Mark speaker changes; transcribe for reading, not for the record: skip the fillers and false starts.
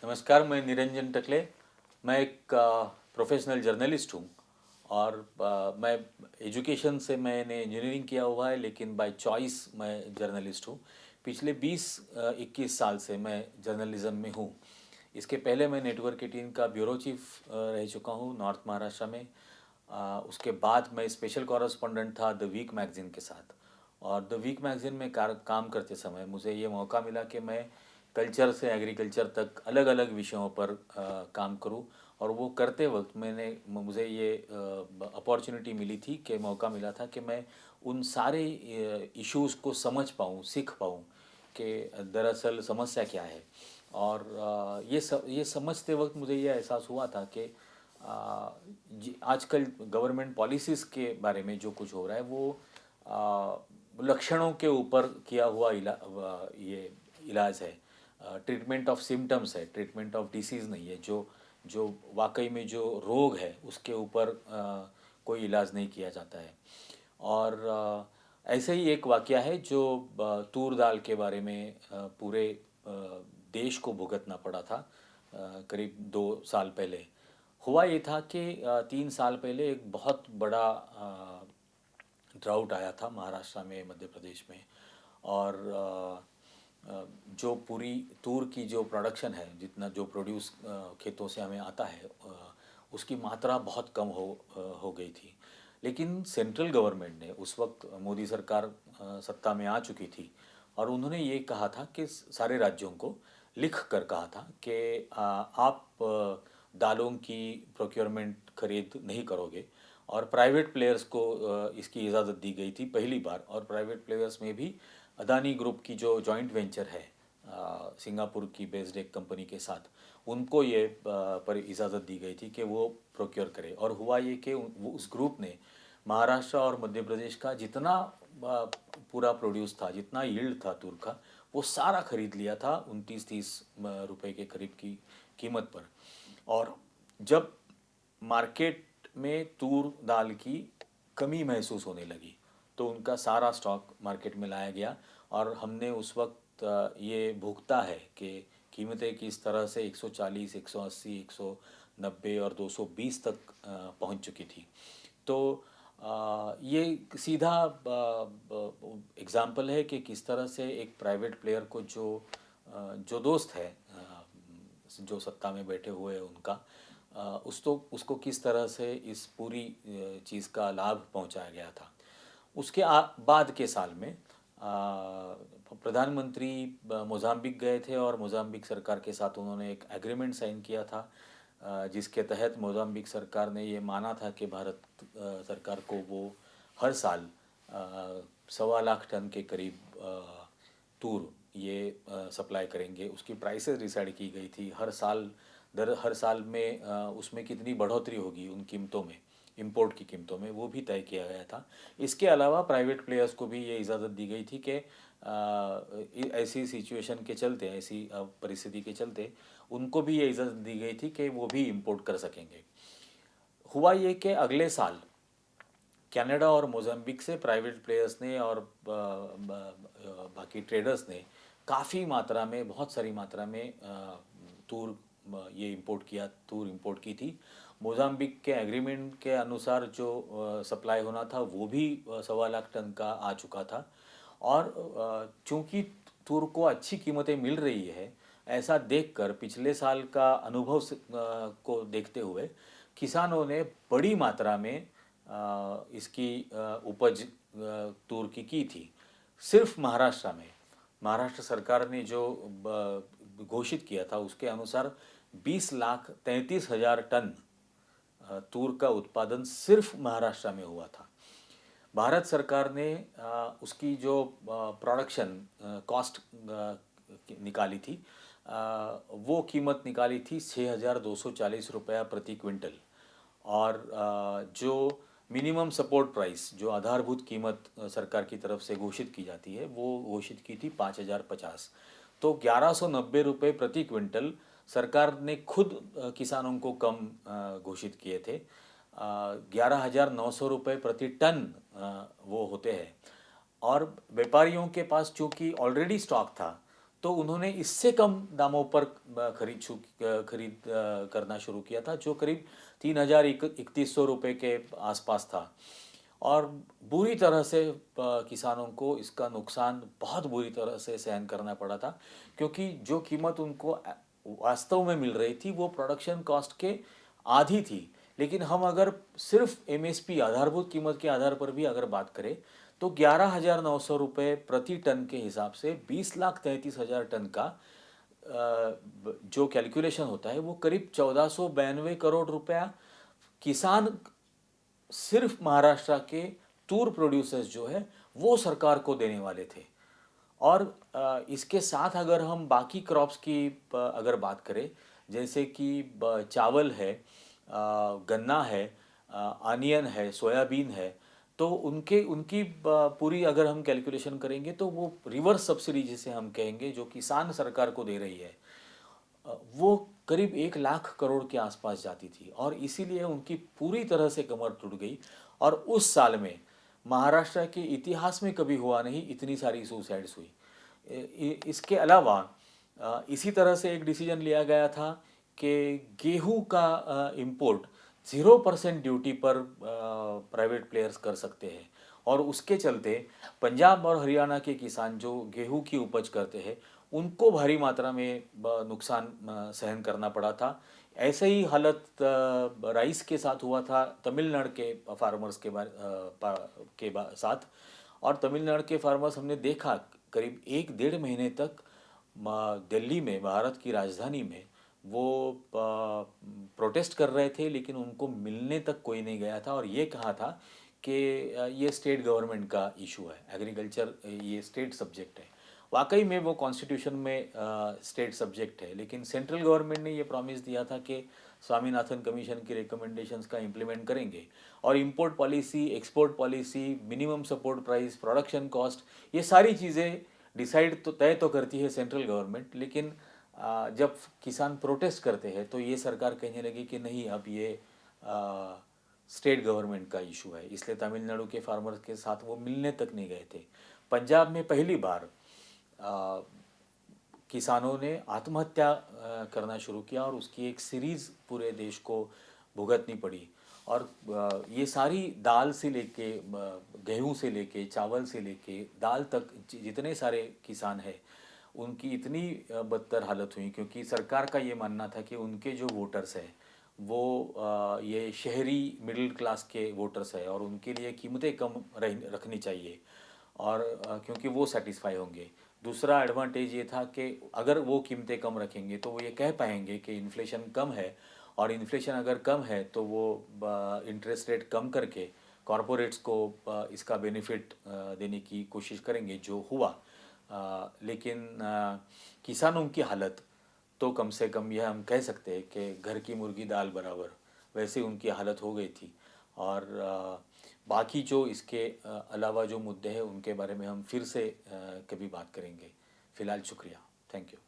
Speaker 1: नमस्कार, मैं निरंजन टकले। मैं एक प्रोफेशनल जर्नलिस्ट हूँ और मैं एजुकेशन से मैंने इंजीनियरिंग किया हुआ है, लेकिन बाय चॉइस मैं जर्नलिस्ट हूँ। पिछले 20-21 साल से मैं जर्नलिज्म में हूँ। इसके पहले मैं नेटवर्क 18 का ब्यूरो चीफ रह चुका हूँ नॉर्थ महाराष्ट्र में। उसके बाद मैं स्पेशल कॉरेस्पॉन्डेंट था द वीक मैगज़ीन के साथ। और द वीक मैगज़ीन में काम करते समय मुझे ये मौका मिला कि मैं कल्चर से एग्रीकल्चर तक अलग अलग विषयों पर काम करूं। और वो करते वक्त मुझे ये अपॉर्चुनिटी मिली थी कि मौका मिला था कि मैं उन सारे इश्यूज़ को समझ पाऊँ, सीख पाऊँ कि दरअसल समस्या क्या है। और ये समझते वक्त मुझे ये एहसास हुआ था कि आजकल गवर्नमेंट पॉलिसीज़ के बारे में जो कुछ हो रहा है वो लक्षणों के ऊपर किया हुआ ये इलाज है। ट्रीटमेंट ऑफ सिम्टम्स है, ट्रीटमेंट ऑफ डिसीज़ नहीं है। जो जो वाकई में जो रोग है उसके ऊपर कोई इलाज नहीं किया जाता है। और ऐसे ही एक वाकया है जो तूर दाल के बारे में पूरे देश को भुगतना पड़ा था करीब 2 साल पहले। हुआ ये था कि 3 साल पहले एक बहुत बड़ा ड्राउट आया था महाराष्ट्र में, मध्य प्रदेश में। और जो पूरी तूर की जो प्रोडक्शन है, जितना जो प्रोड्यूस खेतों से हमें आता है, उसकी मात्रा बहुत कम हो गई थी। लेकिन सेंट्रल गवर्नमेंट ने उस वक्त, मोदी सरकार सत्ता में आ चुकी थी, और उन्होंने ये कहा था कि सारे राज्यों को लिख कर कहा था कि आप दालों की प्रोक्योरमेंट खरीद नहीं करोगे। और प्राइवेट प्लेयर्स को इसकी इजाज़त दी गई थी पहली बार। और प्राइवेट प्लेयर्स में भी अदानी ग्रुप की जो जॉइंट वेंचर है सिंगापुर की बेस्ड एक कंपनी के साथ, उनको ये पर इजाज़त दी गई थी कि वो प्रोक्योर करे। और हुआ ये कि उस ग्रुप ने महाराष्ट्र और मध्य प्रदेश का जितना पूरा प्रोड्यूस था, जितना यील्ड था तूर का, वो सारा खरीद लिया था 29-30 रुपए के करीब की कीमत पर। और जब मार्केट में तूर दाल की कमी महसूस होने लगी तो उनका सारा स्टॉक मार्केट में लाया गया। और हमने उस वक्त ये भुगता है कि कीमतें किस तरह से 140, 180, 190 और 220 तक पहुंच चुकी थी। तो ये सीधा एग्ज़ाम्पल है कि किस तरह से एक प्राइवेट प्लेयर को जो दोस्त है जो सत्ता में बैठे हुए हैं उनका, उसको किस तरह से इस पूरी चीज़ का लाभ पहुंचाया गया था। उसके बाद के साल में प्रधानमंत्री मोज़ाम्बिक गए थे और मोज़ाम्बिक सरकार के साथ उन्होंने एक एग्रीमेंट साइन किया था, जिसके तहत मोज़ाम्बिक सरकार ने ये माना था कि भारत सरकार को वो हर साल 1.25 लाख टन के करीब तूर ये सप्लाई करेंगे। उसकी प्राइसेस डिसाइड की गई थी हर साल में उसमें कितनी बढ़ोतरी होगी उन कीमतों में, इंपोर्ट की कीमतों में, वो भी तय किया गया था। इसके अलावा प्राइवेट प्लेयर्स को भी ये इजाज़त दी गई थी कि ऐसी सिचुएशन के चलते, ऐसी परिस्थिति के चलते उनको भी ये इजाज़त दी गई थी कि वो भी इंपोर्ट कर सकेंगे। हुआ ये कि अगले साल कनाडा और मोज़ाम्बिक से प्राइवेट प्लेयर्स ने और बाकी ट्रेडर्स ने काफ़ी मात्रा में, बहुत सारी मात्रा में तूर ये तूर इंपोर्ट की थी। मोज़ाम्बिक के एग्रीमेंट के अनुसार जो सप्लाई होना था वो भी 1.25 लाख टन का आ चुका था। और चूंकि तूर को अच्छी कीमतें मिल रही है, ऐसा देखकर पिछले साल का अनुभव को देखते हुए किसानों ने बड़ी मात्रा में इसकी उपज तूर की थी। सिर्फ महाराष्ट्र में, महाराष्ट्र सरकार ने जो घोषित किया था उसके अनुसार 20,33,000 टन तूर का उत्पादन सिर्फ महाराष्ट्र में हुआ था। भारत सरकार ने उसकी जो प्रोडक्शन कॉस्ट निकाली थी, वो कीमत निकाली थी 6,240 रुपया प्रति क्विंटल। और जो मिनिमम सपोर्ट प्राइस, जो आधारभूत कीमत सरकार की तरफ से घोषित की जाती है, वो घोषित की थी 5,050। तो 1,190 रुपये प्रति क्विंटल सरकार ने खुद किसानों को कम घोषित किए थे। 11,900 रुपये प्रति टन वो होते हैं। और व्यापारियों के पास चूँकि ऑलरेडी स्टॉक था, तो उन्होंने इससे कम दामों पर खरीद करना शुरू किया था, जो करीब 3,131 रुपये के आसपास था। और बुरी तरह से किसानों को इसका नुकसान बहुत बुरी तरह से सहन करना पड़ा था, क्योंकि जो कीमत उनको वास्तव में मिल रही थी वो प्रोडक्शन कॉस्ट के आधी थी। लेकिन हम अगर सिर्फ एमएसपी आधारभूत कीमत के आधार पर भी अगर बात करें तो 11,900 रुपये प्रति टन के हिसाब से 20,33,000 टन का जो कैलकुलेशन होता है वो करीब 1492 करोड़ रुपया किसान सिर्फ महाराष्ट्र के तूर प्रोड्यूसर्स जो है वो सरकार को देने वाले थे। और इसके साथ अगर हम बाकी क्रॉप्स की अगर बात करें, जैसे कि चावल है, गन्ना है, अनियन है, सोयाबीन है, तो उनकी पूरी अगर हम कैलकुलेशन करेंगे तो वो रिवर्स सब्सिडी जिसे हम कहेंगे जो किसान सरकार को दे रही है, वो करीब 1 लाख करोड़ के आसपास जाती थी। और इसीलिए उनकी पूरी तरह से कमर टूट गई। और उस साल में महाराष्ट्र के इतिहास में कभी हुआ नहीं इतनी सारी सुसाइड्स हुई। इसके अलावा इसी तरह से एक डिसीजन लिया गया था कि गेहूं का इंपोर्ट 0% ड्यूटी पर प्राइवेट प्लेयर्स कर सकते हैं। और उसके चलते पंजाब और हरियाणा के किसान जो गेहूं की उपज करते हैं उनको भारी मात्रा में नुकसान सहन करना पड़ा था। ऐसे ही हालत राइस के साथ हुआ था तमिलनाडु के फार्मर्स के साथ। और तमिलनाडु के फार्मर्स हमने देखा करीब 1 डेढ़ महीने तक दिल्ली में, भारत की राजधानी में, वो प्रोटेस्ट कर रहे थे, लेकिन उनको मिलने तक कोई नहीं गया था। और ये कहा था कि ये स्टेट गवर्नमेंट का इशू है, एग्रीकल्चर ये स्टेट सब्जेक्ट है। वाकई में वो कॉन्स्टिट्यूशन में स्टेट सब्जेक्ट है, लेकिन सेंट्रल गवर्नमेंट ने ये प्रॉमिस दिया था कि स्वामीनाथन कमीशन की रिकमेंडेशंस का इम्प्लीमेंट करेंगे। और import policy, export policy, minimum support price, production cost, ये सारी चीज़ें डिसाइड तो तय तो करती है सेंट्रल गवर्नमेंट। लेकिन जब किसान प्रोटेस्ट करते हैं तो ये सरकार कहने लगी कि नहीं, अब ये स्टेट गवर्नमेंट का इशू है, इसलिए तमिलनाडु के फार्मर्स के साथ वो मिलने तक नहीं गए थे। पंजाब में पहली बार किसानों ने आत्महत्या करना शुरू किया और उसकी एक सीरीज़ पूरे देश को भुगतनी पड़ी। और ये सारी दाल से लेके, गेहूं से लेके, चावल से लेके दाल तक जितने सारे किसान हैं उनकी इतनी बदतर हालत हुई, क्योंकि सरकार का ये मानना था कि उनके जो वोटर्स हैं वो ये शहरी मिडिल क्लास के वोटर्स हैं और उनके लिए कीमतें कम रखनी चाहिए, और क्योंकि वो सेटिस्फाई होंगे। दूसरा एडवांटेज ये था कि अगर वो कीमतें कम रखेंगे तो वो ये कह पाएंगे कि इन्फ्लेशन कम है, और इन्फ्लेशन अगर कम है तो वो इंटरेस्ट रेट कम करके कॉरपोरेट्स को इसका बेनिफिट देने की कोशिश करेंगे, जो हुआ। लेकिन किसानों की हालत तो कम से कम यह हम कह सकते हैं कि घर की मुर्गी दाल बराबर वैसे उनकी हालत हो गई थी। और बाकी जो इसके अलावा जो मुद्दे हैं उनके बारे में हम फिर से कभी बात करेंगे। फ़िलहाल शुक्रिया, थैंक यू।